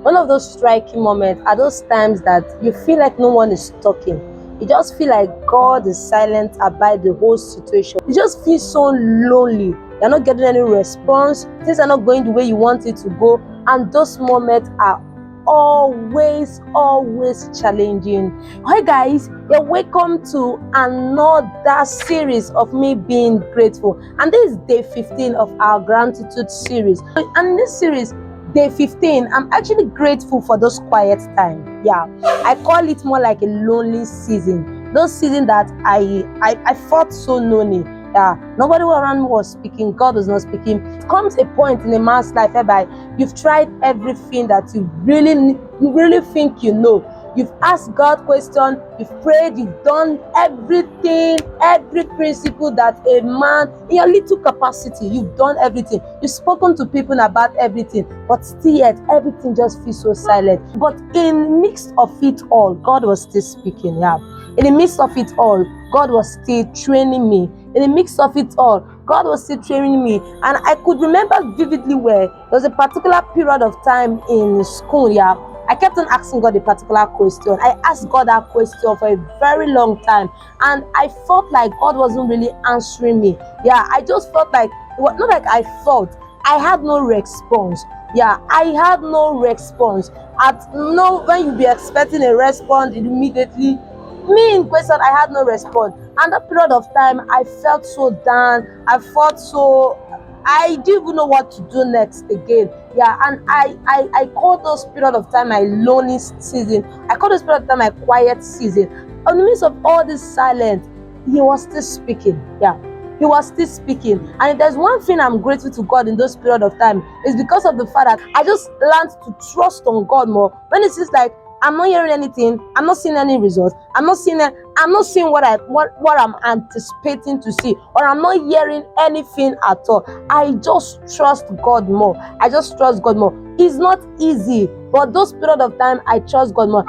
One of those striking moments are those times that you feel like no one is talking. You just feel like God is silent about the whole situation. You just feel so lonely. You're not getting any response. Things are not going the way you want it to go. And those moments are always challenging. Hi guys, you're welcome to another series of me being grateful, and this is day 15 of our gratitude series. And in this series, day 15, I'm actually grateful for those quiet time. Yeah, I call it more like a lonely season. Those seasons that I felt so lonely. Yeah, nobody around me was speaking. God was not speaking. It comes a point in a man's life whereby you've tried everything that you really think you know. You've asked God questions, you've prayed, you've done everything, every principle that a man in your little capacity, you've done everything. You've spoken to people about everything, but still yet everything just feels so silent. But in the midst of it all, God was still speaking. Yeah. In the midst of it all, God was still training me. In the midst of it all, God was still training me. And I could remember vividly where there was a particular period of time in school, yeah. I kept on asking God a particular question. I asked God that question for a very long time. And I felt like God wasn't really answering me. Yeah, I just felt like, not like I felt, I had no response. Yeah, I had no response. When you be expecting a response immediately, me in question, I had no response. And that period of time, I felt so down. I didn't even know what to do next again. Yeah, and I call those period of time my lonely season. I call those period of time my quiet season. In the midst of all this silence, he was still speaking. Yeah. He was still speaking. And if there's one thing I'm grateful to God in those period of time, is because of the fact that I just learned to trust on God more. When it seems like I'm not hearing anything, I'm not seeing any results, I'm not seeing what I'm anticipating to see, or I'm not hearing anything at all. I just trust God more. I just trust God more. It's not easy, but those period of time I trust God more.